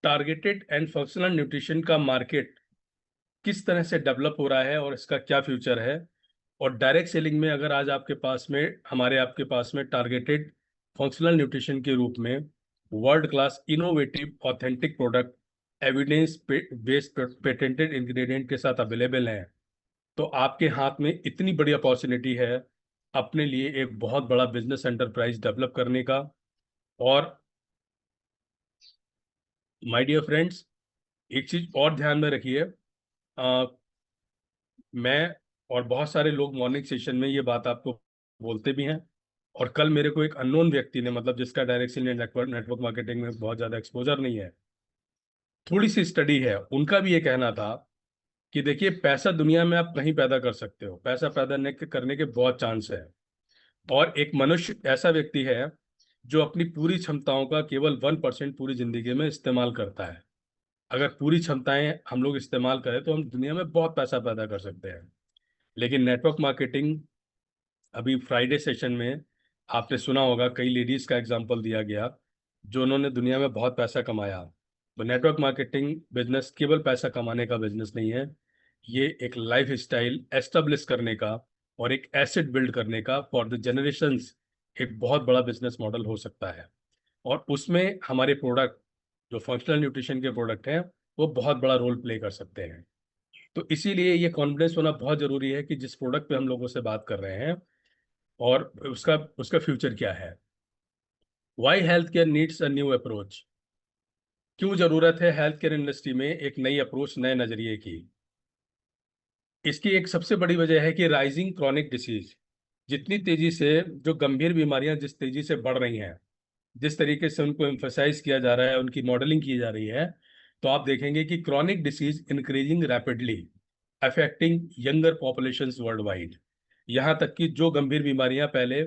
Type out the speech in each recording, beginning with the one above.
Targeted and functional nutrition का market किस तरह से डेवलप हो रहा है और इसका क्या फ्यूचर है। और डायरेक्ट सेलिंग में अगर आज आपके पास में टारगेटेड फंक्शनल न्यूट्रिशन के रूप में world class innovative authentic product evidence based patented ingredient के साथ अवेलेबल हैं, तो आपके हाथ में इतनी बड़ी अपॉर्चुनिटी है अपने लिए एक बहुत बड़ा बिजनेस एंटरप्राइज डेवलप करने का। और माय डियर फ्रेंड्स, एक चीज और ध्यान में रखिए। मैं और बहुत सारे लोग मॉर्निंग सेशन में ये बात आपको बोलते भी हैं, और कल मेरे को एक अननोन व्यक्ति ने, मतलब जिसका डायरेक्शन नेटवर्क मार्केटिंग में बहुत ज़्यादा एक्सपोजर नहीं है, थोड़ी सी स्टडी है, उनका भी ये कहना था कि देखिए, पैसा दुनिया में आप कहीं पैदा कर सकते हो, पैसा पैदा करने के बहुत चांस है। और एक मनुष्य ऐसा व्यक्ति है जो अपनी पूरी क्षमताओं का केवल 1% पूरी जिंदगी में इस्तेमाल करता है। अगर पूरी क्षमताएं हम लोग इस्तेमाल करें तो हम दुनिया में बहुत पैसा पैदा कर सकते हैं। लेकिन नेटवर्क मार्केटिंग, अभी फ्राइडे सेशन में आपने सुना होगा, कई लेडीज का एग्जांपल दिया गया जो उन्होंने दुनिया में बहुत पैसा कमाया। तो नेटवर्क मार्केटिंग बिजनेस केवल पैसा कमाने का बिजनेस नहीं है, ये एक लाइफ स्टाइल एस्टेब्लिश करने का और एक एसेट बिल्ड करने का फॉर द जनरेशंस एक बहुत बड़ा बिजनेस मॉडल हो सकता है। और उसमें हमारे प्रोडक्ट, जो फंक्शनल न्यूट्रिशन के प्रोडक्ट हैं, वो बहुत बड़ा रोल प्ले कर सकते हैं। तो इसीलिए ये कॉन्फिडेंस होना बहुत जरूरी है कि जिस प्रोडक्ट पे हम लोगों से बात कर रहे हैं और उसका उसका फ्यूचर क्या है। Why health care needs a new approach. क्यों जरूरत है हेल्थ केयर इंडस्ट्री में एक नई अप्रोच, नए नजरिए की। इसकी एक सबसे बड़ी वजह है कि राइजिंग क्रॉनिक डिसीज, जितनी तेजी से जो गंभीर बीमारियां जिस तेजी से बढ़ रही हैं, जिस तरीके से उनको एम्फसाइज किया जा रहा है, उनकी मॉडलिंग की जा रही है, तो आप देखेंगे कि chronic disease increasing rapidly, affecting younger populations world wide. यहाँ तक कि जो गंभीर बीमारियां पहले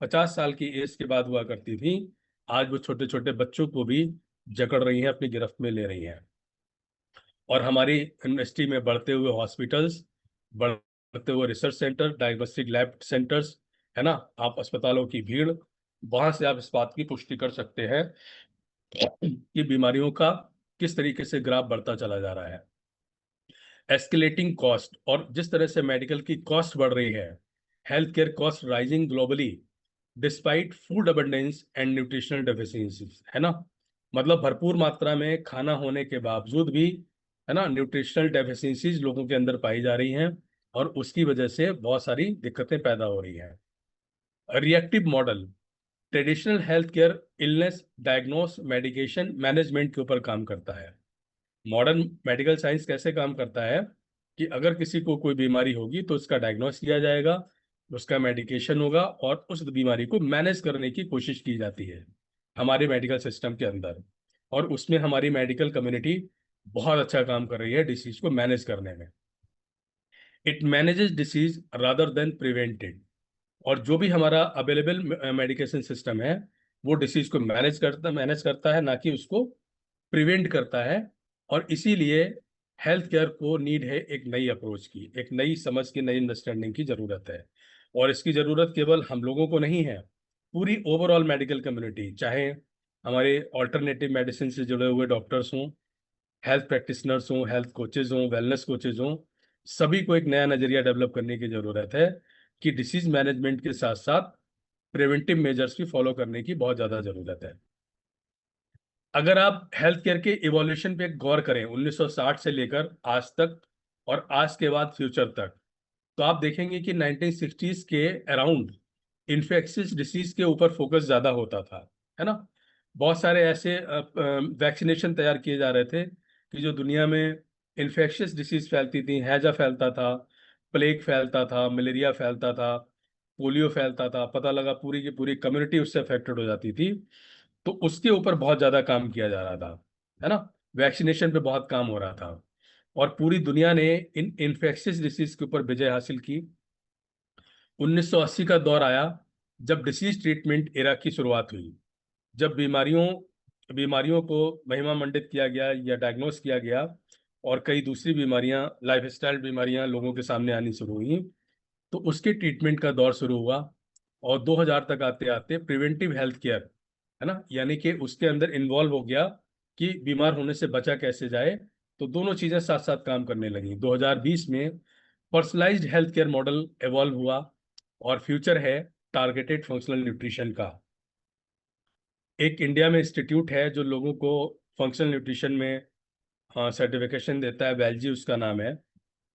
50 साल की एज के बाद हुआ करती थी, आज वो छोटे छोटे बच्चों को भी जकड़ रही हैं, अपनी गिरफ्त में ले रही हैं। और हमारी इंडस्ट्री में बढ़ते हुए हॉस्पिटल्स, बढ़ते हुए research centre, diagnostic lab centres, है ना, आप अस्पतालों की भीड़, वहां से आप इस बात की पुष्टि कर सकते हैं कि बीमारियों का किस तरीके से ग्राफ बढ़ता चला जा रहा है। एस्केलेटिंग कॉस्ट, और जिस तरह से मेडिकल की कॉस्ट बढ़ रही है, health care cost rising globally despite food abundance and nutritional deficiencies, है ना, मतलब भरपूर मात्रा में खाना होने के बावजूद भी, है ना, न्यूट्रिशनल डेफिशिएंसीज लोगों के अंदर पाई जा रही हैं, और उसकी वजह से बहुत सारी दिक्कतें पैदा हो रही हैं। Reactive model traditional health care illness diagnose medication management के ऊपर काम करता है। मॉडर्न मेडिकल साइंस कैसे काम करता है कि अगर किसी को कोई बीमारी होगी तो उसका डायग्नोस किया जाएगा, उसका मेडिकेशन होगा, और उस बीमारी को मैनेज करने की कोशिश की जाती है हमारे मेडिकल सिस्टम के अंदर। और उसमें हमारी मेडिकल कम्युनिटी बहुत अच्छा काम कर रही है डिसीज को मैनेज करने में। It manages disease rather than prevented. और जो भी हमारा अवेलेबल मेडिकेशन सिस्टम है, वो डिसीज को मैनेज करता है, ना कि उसको प्रिवेंट करता है। और इसीलिए हेल्थ केयर को नीड है एक नई अप्रोच की, एक नई समझ की, नई अंडरस्टैंडिंग की ज़रूरत है। और इसकी ज़रूरत केवल हम लोगों को नहीं है, पूरी ओवरऑल मेडिकल कम्युनिटी, चाहे हमारे ऑल्टरनेटिव मेडिसिन से जुड़े हुए डॉक्टर्स हों, हेल्थ प्रैक्टिशनर्स हों, हेल्थ कोचेज हों, वेलनेस कोचेज हों, सभी को एक नया नज़रिया डेवलप करने की ज़रूरत है कि डिसीज मैनेजमेंट के साथ साथ प्रिवेंटिव मेजर्स भी फॉलो करने की बहुत ज़्यादा ज़रूरत है। अगर आप हेल्थ केयर के इवोल्यूशन पे गौर करें 1960 से लेकर आज तक और आज के बाद फ्यूचर तक, तो आप देखेंगे कि 1960s के अराउंड इन्फेक्शियस डिसीज के ऊपर फोकस ज़्यादा होता था, है ना। बहुत सारे ऐसे वैक्सीनेशन तैयार किए जा रहे थे कि जो दुनिया में इन्फेक्शियस डिसीज फैलती थी, हैजा फैलता था, प्लेग फैलता था, मलेरिया फैलता था, पोलियो फैलता था, पता लगा पूरी की पूरी कम्युनिटी उससे अफेक्टेड हो जाती थी। तो उसके ऊपर बहुत ज़्यादा काम किया जा रहा था, है ना, वैक्सीनेशन पे बहुत काम हो रहा था। और पूरी दुनिया ने इन इन्फेक्शियस डिसीज के ऊपर विजय हासिल की। 1980 का दौर आया जब डिसीज ट्रीटमेंट एरा की शुरुआत हुई, जब बीमारियों बीमारियों को महिमा मंडित किया गया या डायग्नोस किया गया, और कई दूसरी बीमारियां, लाइफस्टाइल बीमारियां लोगों के सामने आनी शुरू हुई। तो उसके ट्रीटमेंट का दौर शुरू हुआ। और 2000 तक आते आते प्रिवेंटिव हेल्थ केयर, है ना, यानी कि उसके अंदर इन्वॉल्व हो गया कि बीमार होने से बचा कैसे जाए। तो दोनों चीजें साथ साथ काम करने लगी। 2020 में personalised health care model evolve हुआ और फ्यूचर है टारगेटेड फंक्शनल न्यूट्रिशन का। एक इंडिया में इंस्टीट्यूट है जो लोगों को फंक्शनल न्यूट्रिशन में सर्टिफिकेशन देता है, वेलजी उसका नाम है।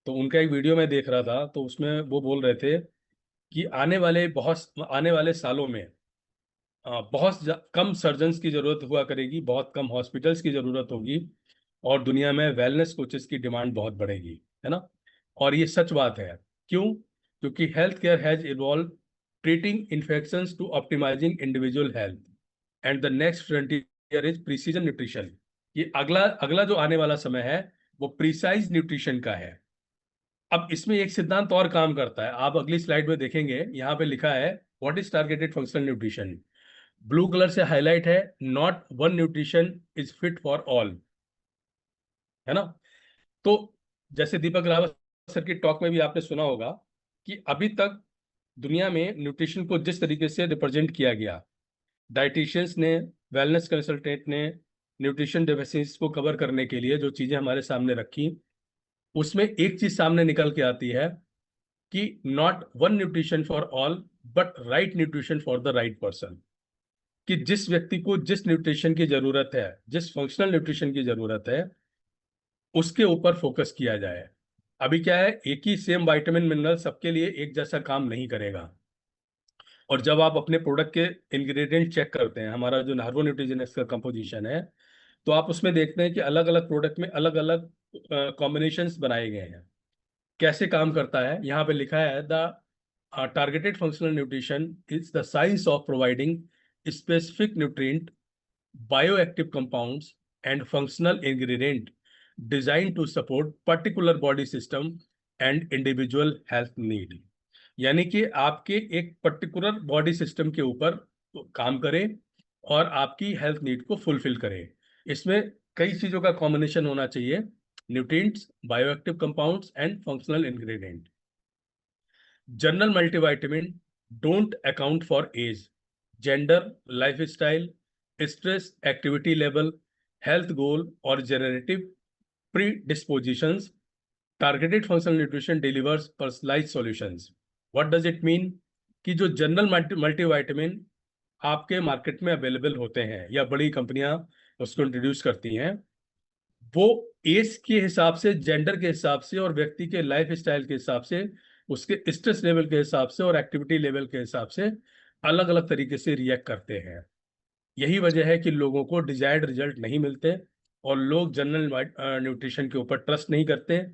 तो उनका एक वीडियो मैं देख रहा था, तो उसमें वो बोल रहे थे कि आने वाले सालों में कम सर्जन्स की जरूरत हुआ करेगी, बहुत कम हॉस्पिटल्स की जरूरत होगी, और दुनिया में वेलनेस कोचेस की डिमांड बहुत बढ़ेगी, है ना। और ये सच बात है। क्यों? क्योंकि health care has evolve treating infections to optimising individual health, and the next frontier is precision nutrition. ये अगला अगला जो आने वाला समय है वो प्रिसाइज न्यूट्रिशन का है। अब इसमें एक सिद्धांत और काम करता है, आप अगली स्लाइड में देखेंगे, यहाँ पे लिखा है what is targeted functional nutrition. Blue colour से हाईलाइट है, not one nutrition is fit for all, है ना। तो जैसे दीपक रावत सर की टॉक में भी आपने सुना होगा कि अभी तक दुनिया में न्यूट्रिशन को जिस तरीके से रिप्रेजेंट किया गया, डाइटिशियंस ने, वेलनेस कंसल्टेंट ने न्यूट्रिशन डेफिशिएंसीज को कवर करने के लिए जो चीजें हमारे सामने रखी, उसमें एक चीज सामने निकल के आती है कि not one nutrition for all but right nutrition for the right person. कि जिस व्यक्ति को जिस न्यूट्रिशन की जरूरत है, जिस फंक्शनल न्यूट्रिशन की जरूरत है, उसके ऊपर फोकस किया जाए। अभी क्या है, एक ही सेम विटामिन मिनरल सबके लिए एक जैसा काम नहीं करेगा। और जब आप अपने प्रोडक्ट के इंग्रेडिएंट चेक करते हैं, हमारा जो नार्वो न्यूट्रिजेनिक्स का कंपोजिशन है, तो आप उसमें देखते हैं कि अलग अलग प्रोडक्ट में अलग अलग कॉम्बिनेशंस बनाए गए हैं। कैसे काम करता है, यहाँ पे लिखा है the targeted functional nutrition is the science of providing specific nutrient, bioactive compounds and functional ingredient designed to support particular body system and individual health need। यानी कि आपके एक पर्टिकुलर बॉडी सिस्टम के ऊपर काम करे और आपकी हेल्थ नीड को फुलफिल करे। इसमें कई चीजों का कॉम्बिनेशन होना चाहिए, nutrients, bioactive compounds and functional ingredient. General multivitamin don't account for age, gender, lifestyle, stress, activity level, health goal और genetic predispositions. Targeted functional nutrition delivers personalised solutions. What does it mean? कि जो general multivitamin आपके market में available होते हैं या बड़ी कंपनियां उसको इंट्रोड्यूस करती हैं, वो एज के हिसाब से, जेंडर के हिसाब से और व्यक्ति के लाइफ स्टाइल के हिसाब से, उसके स्ट्रेस लेवल के हिसाब से और एक्टिविटी लेवल के हिसाब से अलग अलग तरीके से रिएक्ट करते हैं। यही वजह है कि लोगों को डिजायर्ड रिजल्ट नहीं मिलते और लोग जनरल न्यूट्रिशन के ऊपर ट्रस्ट नहीं करते।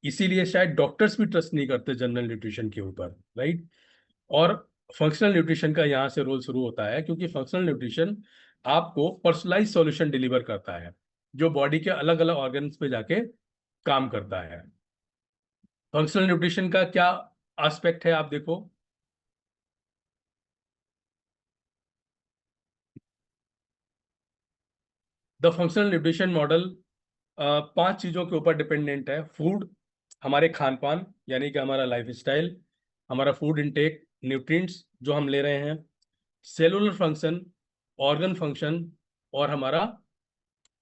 इसीलिए शायद डॉक्टर्स भी ट्रस्ट नहीं करते जनरल न्यूट्रिशन के ऊपर, राइट। और फंक्शनल न्यूट्रिशन का यहाँ से रोल शुरू होता है, क्योंकि फंक्शनल न्यूट्रिशन आपको पर्सनलाइज सॉल्यूशन डिलीवर करता है जो बॉडी के अलग अलग ऑर्गन्स पे जाके काम करता है। फंक्शनल न्यूट्रिशन का क्या एस्पेक्ट है, आप देखो। द फंक्शनल न्यूट्रिशन मॉडल 5 चीजों के ऊपर डिपेंडेंट है। फूड, हमारे खान पान यानी कि हमारा लाइफ स्टाइल, हमारा फूड इनटेक, न्यूट्रिएंट्स जो हम ले रहे हैं, सेलुलर फंक्शन, ऑर्गन फंक्शन, और हमारा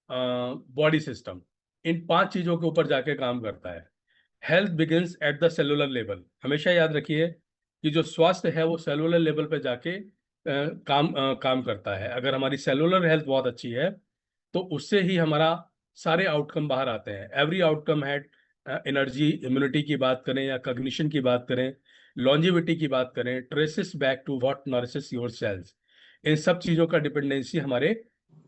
बॉडी सिस्टम। इन 5 चीजों के ऊपर जाके काम करता है। Health begins at the cellular level. हमेशा याद रखिए कि जो स्वास्थ्य है वो सेलुलर लेवल पे जाके काम करता है। अगर हमारी सेलुलर हेल्थ बहुत अच्छी है तो उससे ही हमारा सारे आउटकम बाहर आते हैं। एवरी आउटकम है, एनर्जी, इम्यूनिटी की बात करें या कॉग्निशन की बात करें, लॉन्जिविटी की बात करें, traces back to what nourishes your cells. इन सब चीज़ों का डिपेंडेंसी हमारे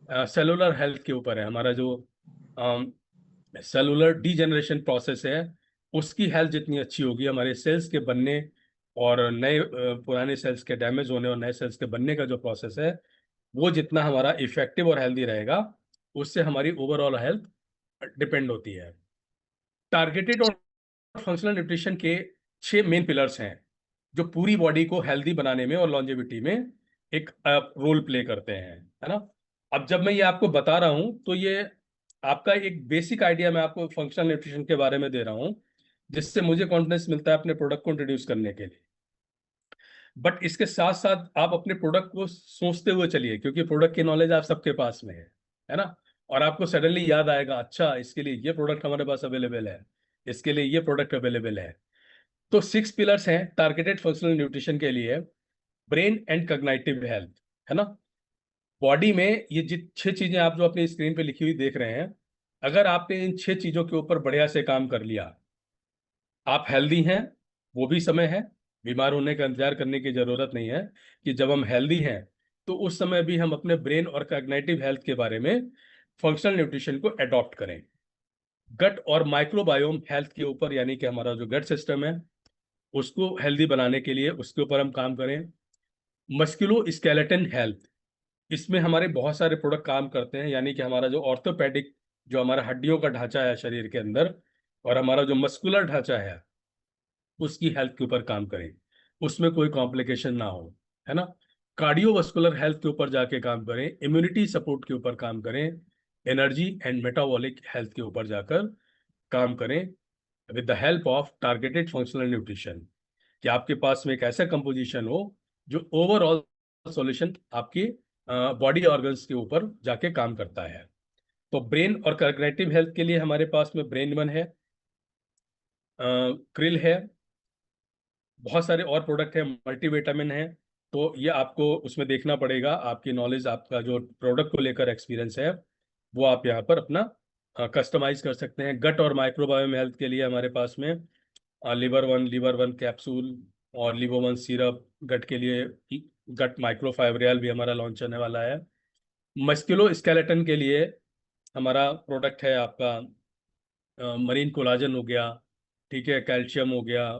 सेलुलर हेल्थ के ऊपर है। हमारा जो सेलुलर डीजेनरेशन प्रोसेस है, उसकी हेल्थ जितनी अच्छी होगी, हमारे सेल्स के बनने और नए पुराने सेल्स के डैमेज होने और नए सेल्स के बनने का जो प्रोसेस है, वो जितना हमारा इफेक्टिव और हेल्दी रहेगा, उससे हमारी ओवरऑल हेल्थ डिपेंड होती है। टारगेटेड और फंक्शनल न्यूट्रिशन के 6 मेन पिलर्स हैं जो पूरी बॉडी को हेल्दी बनाने में और लॉन्जेविटी में एक रोल प्ले करते हैं, है ना। अब जब मैं ये आपको बता रहा हूं तो ये आपका एक बेसिक आइडिया मैं आपको फंक्शनल न्यूट्रिशन के बारे में दे रहा हूं, जिससे मुझे कॉन्फिडेंस मिलता है अपने प्रोडक्ट को इंट्रोड्यूस करने के लिए। बट इसके साथ साथ आप अपने प्रोडक्ट को सोचते हुए चलिए, क्योंकि प्रोडक्ट की नॉलेज आप सबके पास में है ना। और आपको सडनली याद आएगा, अच्छा इसके लिए ये प्रोडक्ट हमारे पास अवेलेबल है, इसके लिए ये प्रोडक्ट अवेलेबल है। तो 6 पिलर्स हैं टारगेटेड फंक्शनल न्यूट्रिशन के लिए। ब्रेन एंड कॉग्निटिव हेल्थ, है ना। बॉडी में ये 6 चीजें आप जो अपनी स्क्रीन पे लिखी हुई देख रहे हैं, अगर आपने इन 6 चीजों के ऊपर बढ़िया से काम कर लिया, आप हेल्दी हैं, वो भी समय है। बीमार होने का इंतजार करने की जरूरत नहीं है, कि जब हम हेल्दी हैं तो उस समय भी हम अपने ब्रेन और कॉग्निटिव हेल्थ के बारे में फंक्शनल न्यूट्रिशन को अडॉप्ट करें। गट और माइक्रोबायोम हेल्थ के ऊपर, यानी कि हमारा जो गट सिस्टम है उसको हेल्दी बनाने के लिए उसके ऊपर हम काम करें। मस्कुलो स्केलेटन हेल्थ, इसमें हमारे बहुत सारे प्रोडक्ट काम करते हैं, यानी कि हमारा जो ऑर्थोपेडिक, जो हमारा हड्डियों का ढांचा है शरीर के अंदर, और हमारा जो मस्कुलर ढांचा है उसकी हेल्थ के ऊपर काम करें, उसमें कोई कॉम्प्लिकेशन ना हो, है ना। कार्डियोवास्कुलर हेल्थ के ऊपर जाके काम करें, इम्यूनिटी सपोर्ट के ऊपर काम करें, एनर्जी एंड मेटाबॉलिक हेल्थ के ऊपर जाकर काम करें with the help of targeted functional nutrition, कि आपके पास में एक ऐसा कंपोजिशन हो जो ओवरऑल सॉल्यूशन आपकी बॉडी ऑर्गन्स के ऊपर जाके काम करता है। तो ब्रेन और कॉग्निटिव हेल्थ के लिए हमारे पास में ब्रेन वन है, क्रिल है, बहुत सारे और प्रोडक्ट है, मल्टीविटामिन है। तो ये आपको उसमें देखना पड़ेगा, आपकी नॉलेज, आपका जो प्रोडक्ट को लेकर एक्सपीरियंस है वो आप यहाँ पर अपना कस्टमाइज कर सकते हैं। गट और माइक्रोबायोम हेल्थ के लिए हमारे पास में लीवर वन कैप्सूल और लिवोवन सिरप, गट के लिए गट माइक्रोफाइब्रियल भी हमारा लॉन्च होने वाला है। मस्कुलो स्केलेटन के लिए हमारा प्रोडक्ट है आपका मरीन कोलाजन हो गया, ठीक है, कैल्शियम हो गया,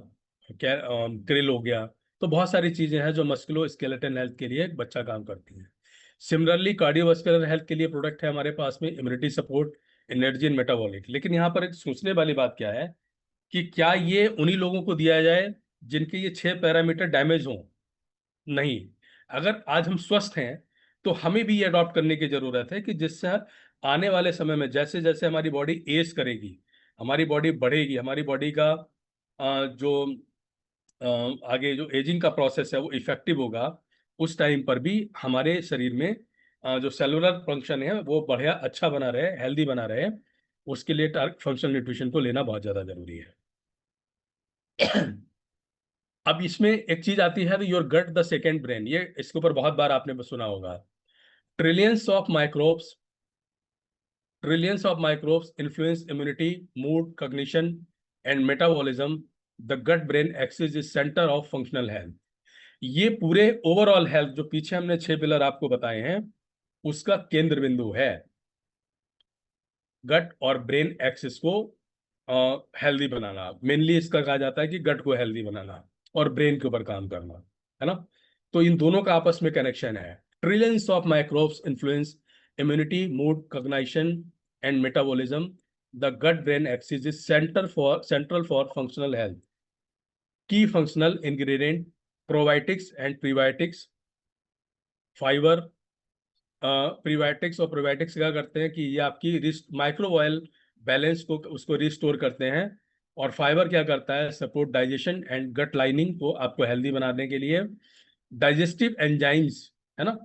क्रिल हो गया। तो बहुत सारी चीजें हैं जो मस्कुलो स्केलेटन हेल्थ के लिए बच्चा काम करती हैं। सिमिलरली कार्डियोवास्कुलर हेल्थ के लिए प्रोडक्ट है हमारे पास में immunity support, energy and metabolic. लेकिन यहाँ पर एक सोचने वाली बात क्या है कि क्या ये उन्हीं लोगों को दिया जाए जिनके ये 6 पैरामीटर डैमेज हों? नहीं। अगर आज हम स्वस्थ हैं तो हमें भी ये अडॉप्ट करने की जरूरत है, कि जिससे आने वाले समय में जैसे जैसे हमारी बॉडी एज करेगी, हमारी बॉडी बढ़ेगी, हमारी बॉडी का जो आगे जो एजिंग का प्रोसेस है वो इफेक्टिव होगा, उस टाइम पर भी हमारे शरीर में जो सेलुलर फंक्शन है वो बढ़िया अच्छा बना रहे, हेल्दी बना रहे। उसके लिए फंक्शनल न्यूट्रिशन को लेना बहुत ज़्यादा जरूरी है। अब इसमें एक चीज आती है, your gut the second brain, ये इसके ऊपर बहुत बार आपने सुना होगा। Trillions of microbes trillions of microbes influence immunity, mood, cognition and metabolism. The gut brain axis is centre of functional health. ये पूरे ओवरऑल हेल्थ जो पीछे हमने 6 पिलर आपको बताए हैं उसका केंद्र बिंदु है। गट और ब्रेन एक्सिस को हेल्दी बनाना, मेनली इसका कहा जाता है कि गट को हेल्दी बनाना और ब्रेन के ऊपर काम करना, है ना। तो इन दोनों का आपस में कनेक्शन है। Trillions of microbes influence immunity, mood, cognition and metabolism. The gut brain axis is central for functional health. Key functional ingredient probiotics and prebiotics, fibre. Prebiotics और प्रोबायोटिक्स क्या करते हैं कि ये आपकी माइक्रोबायल बैलेंस को उसको रिस्टोर करते हैं, और फाइबर क्या करता है, support digestion and gut lining को आपको हेल्दी बनाने के लिए। डाइजेस्टिव एंजाइम्स, है ना,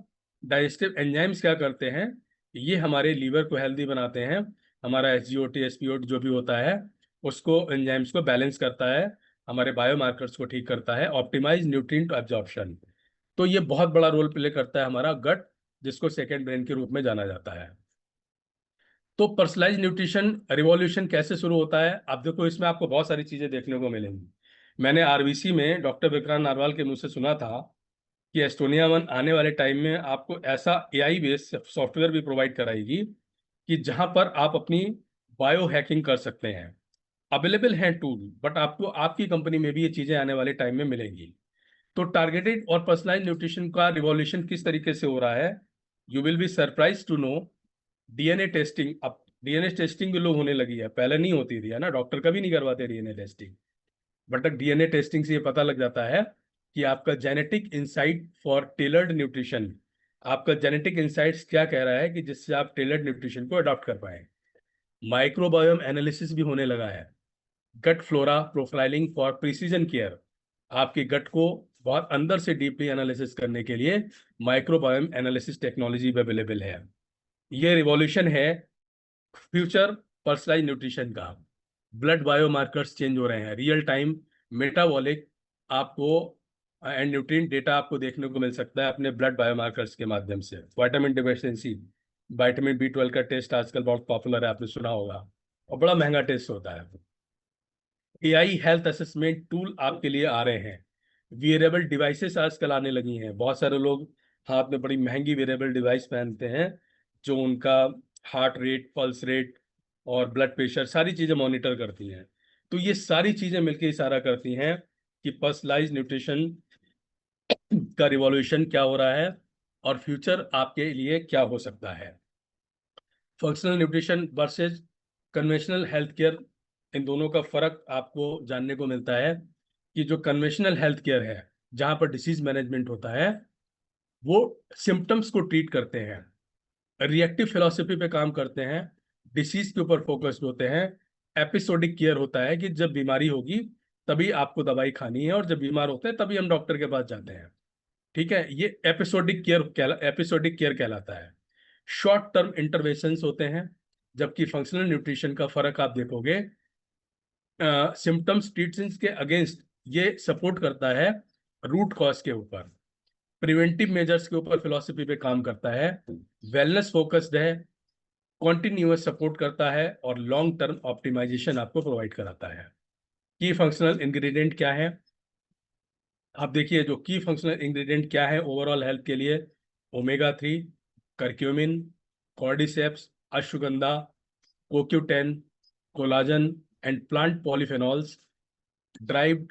डाइजेस्टिव एंजाइम्स क्या करते हैं, ये हमारे लीवर को हेल्दी बनाते हैं। हमारा एसजीओटी एसपीओटी जो भी होता है उसको, एंजाइम्स को बैलेंस करता है, हमारे बायोमार्कर्स को ठीक करता है, ऑप्टिमाइज न्यूट्रिएंट एब्जॉर्प्शन। तो ये बहुत बड़ा रोल प्ले करता है हमारा गट, जिसको सेकेंड ब्रेन के रूप में जाना जाता है। तो पर्सनलाइज न्यूट्रिशन रिवॉल्यूशन कैसे शुरू होता है? आप देखो, इसमें आपको बहुत सारी चीजें देखने को मिलेंगी। मैंने आरबीसी में डॉक्टर विक्रांत नारवाल के मुंह से सुना था कि एस्टोनिया वन आने वाले टाइम में आपको ऐसा एआई बेस्ड सॉफ्टवेयर भी प्रोवाइड कराएगी कि जहां पर आप अपनी बायो हैकिंग कर सकते हैं। अवेलेबल हैं टूल, बट आपको आपकी कंपनी में भी ये चीजें आने वाले टाइम में मिलेंगी। तो टारगेटेड और पर्सनलाइज न्यूट्रिशन का रिवॉल्यूशन किस तरीके से हो रहा है, you will be surprise to know. DNA testing, अब डीएनए टेस्टिंग भी लोग होने लगी है, पहले नहीं होती थी, है ना, डॉक्टर कभी नहीं करवाते DNA testing. But DNA testing से ये पता लग जाता है कि आपका genetic insight for tailored nutrition, आपका जेनेटिक इंसाइट्स क्या कह रहा है कि जिससे आप टेलर्ड न्यूट्रिशन को अडॉप्ट कर पाए। माइक्रोबायोम एनालिसिस भी होने लगा है। Gut flora profiling for precision care, आपके गट को बहुत अंदर से डीपली एनालिसिस करने के लिए माइक्रोबायोम एनालिसिस टेक्नोलॉजी भी अवेलेबल है। ये रिवॉल्यूशन है फ्यूचर पर्सनलाइज न्यूट्रिशन का, ब्लड बायोमार्कर्स चेंज हो रहे हैं, रियल टाइम मेटाबॉलिक आपको एंड न्यूट्रिएंट डेटा आपको देखने को मिल सकता है अपने ब्लड बायोमार्कर्स के माध्यम से। विटामिन डिफिशिएंसी, विटामिन B12 का टेस्ट आजकल बहुत पॉपुलर है, आपने सुना होगा, और बड़ा महंगा टेस्ट होता है। AI हेल्थ असेसमेंट टूल आपके लिए आ रहे हैं। वियरेबल डिवाइसेस आजकल आने लगी हैं, बहुत सारे लोग हाथ में बड़ी महंगी वियरेबल डिवाइस पहनते हैं जो उनका हार्ट रेट, पल्स रेट और ब्लड प्रेशर सारी चीजें मॉनिटर करती हैं। तो ये सारी चीजें मिलकर इशारा करती हैं कि पर्सनलाइज न्यूट्रिशन का रिवॉल्यूशन क्या हो रहा है और फ्यूचर आपके लिए क्या हो सकता है। Functional nutrition versus conventional health care, इन दोनों का फर्क आपको जानने को मिलता है कि जो कन्वेंशनल हेल्थ केयर है, जहां पर डिसीज मैनेजमेंट होता है, वो सिम्टम्स को ट्रीट करते हैं, रिएक्टिव फिलॉसफी पे काम करते हैं, डिसीज के ऊपर फोकस्ड होते हैं। एपिसोडिक केयर होता है कि जब बीमारी होगी तभी आपको दवाई खानी है और जब बीमार होते हैं तभी हम डॉक्टर के पास जाते हैं। ठीक है, ये एपिसोडिक केयर कहलाता है। शॉर्ट टर्म इंटरवेंशंस होते हैं, जबकि फंक्शनल न्यूट्रिशन का फर्क आप देखोगे, सिम्टम्स ट्रीटमेंट्स के अगेंस्ट ये सपोर्ट करता है, रूट कॉज के ऊपर, प्रिवेंटिव मेजर्स के ऊपर फिलॉसफी पे काम करता है, वेलनेस फोकस्ड है, कॉन्टिन्यूअस सपोर्ट करता है और लॉन्ग टर्म ऑप्टिमाइजेशन आपको प्रोवाइड कराता है। की फंक्शनल इंग्रेडिएंट क्या है, आप देखिए जो की फंक्शनल इंग्रेडिएंट क्या है ओवरऑल हेल्थ के लिए, omega 3, curcumin, cordyceps, ashwagandha, CoQ10, collagen and plant polyphenols drive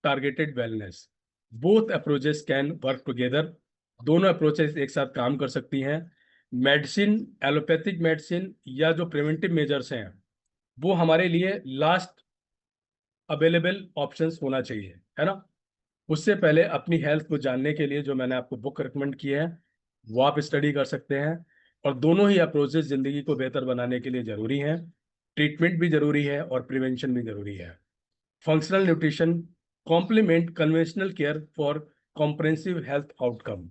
targeted wellness. Both approaches can work together, दोनों अप्रोचेस एक साथ काम कर सकती हैं। मेडिसिन, एलोपैथिक मेडिसिन या जो प्रिवेंटिव मेजर्स हैं, वो हमारे लिए लास्ट अवेलेबल ऑप्शंस होना चाहिए, है ना। उससे पहले अपनी हेल्थ को जानने के लिए जो मैंने आपको बुक रिकमेंड की है वो आप स्टडी कर सकते हैं। और दोनों ही अप्रोचेस जिंदगी को बेहतर बनाने के लिए जरूरी हैं। ट्रीटमेंट भी जरूरी है और प्रिवेंशन भी जरूरी है। Functional nutrition complement conventional care for comprehensive health outcome.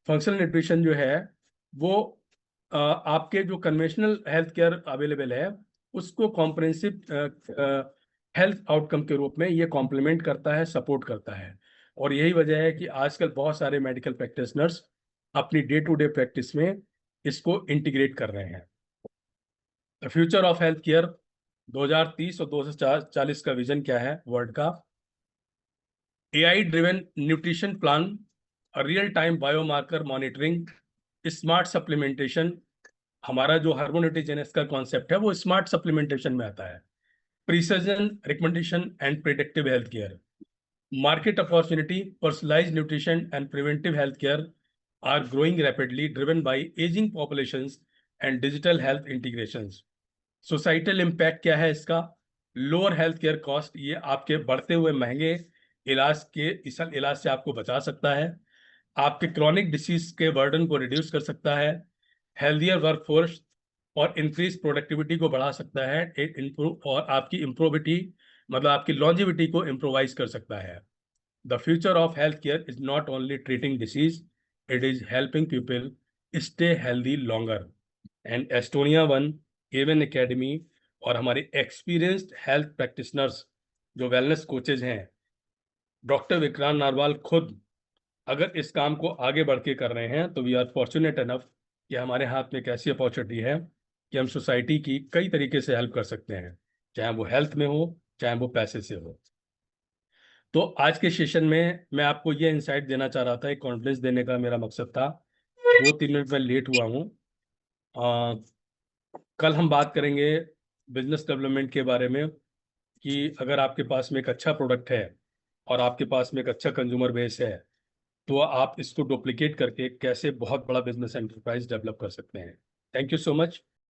Functional nutrition जो है वो आपके जो कन्वेंशनल हेल्थ केयर अवेलेबल है उसको कॉम्प्रहेंसिव हेल्थ आउटकम के रूप में ये कॉम्प्लीमेंट करता है, सपोर्ट करता है। और यही वजह है कि आजकल बहुत सारे मेडिकल प्रैक्टिशनर्स अपनी डे टू डे प्रैक्टिस में इसको इंटीग्रेट कर रहे हैं। The future of health care 2030 और 2040 का विजन क्या है वर्ल्ड का? AI driven nutrition plan, real time biomarker monitoring, smart supplementation. हमारा जो हार्मोन्यूट्रिजेनेस का कॉन्सेप्ट है वो स्मार्ट सप्लीमेंटेशन में आता है। Precision recommendation and predictive health care, market opportunity, personalized nutrition and preventive healthcare are growing rapidly, driven by aging populations and digital health integrations. Societal impact क्या है इसका? लोअर हेल्थ केयर कॉस्ट, ये आपके बढ़ते हुए महंगे इलाज से आपको बचा सकता है, आपके क्रॉनिक डिसीज के बर्डन को रिड्यूस कर सकता है, हेल्थियर वर्कफोर्स और इंक्रीज प्रोडक्टिविटी को बढ़ा सकता है, और आपकी इम्प्रोविटी मतलब आपकी लॉन्जिविटी को इम्प्रोवाइज कर सकता है। The future of healthcare is not only treating disease, it is helping people stay healthy longer. And Estonia One, Aven Academy और हमारे एक्सपीरियंस्ड हेल्थ प्रैक्टिशनर्स जो वेलनेस कोचेज हैं, डॉक्टर विक्रांत नारवाल खुद अगर इस काम को आगे बढ़ के कर रहे हैं तो वी आर फॉर्चुनेट इनफ कि हमारे हाथ में एक ऐसी अपॉर्चुनिटी है कि हम सोसाइटी की कई तरीके से हेल्प कर सकते हैं, चाहे वो हेल्थ में हो चाहे वो पैसे से हो। तो आज के सेशन में मैं आपको ये इंसाइट देना चाह रहा था, एक कॉन्फिडेंस देने का मेरा मकसद था। 2-3 मिनट में लेट हुआ हूँ। कल हम बात करेंगे बिजनेस डेवलपमेंट के बारे में कि अगर आपके पास में एक अच्छा प्रोडक्ट है और आपके पास में एक अच्छा कंज्यूमर बेस है तो आप इसको डुप्लीकेट करके कैसे बहुत बड़ा बिजनेस एंटरप्राइज डेवलप कर सकते हैं। Thank you so much.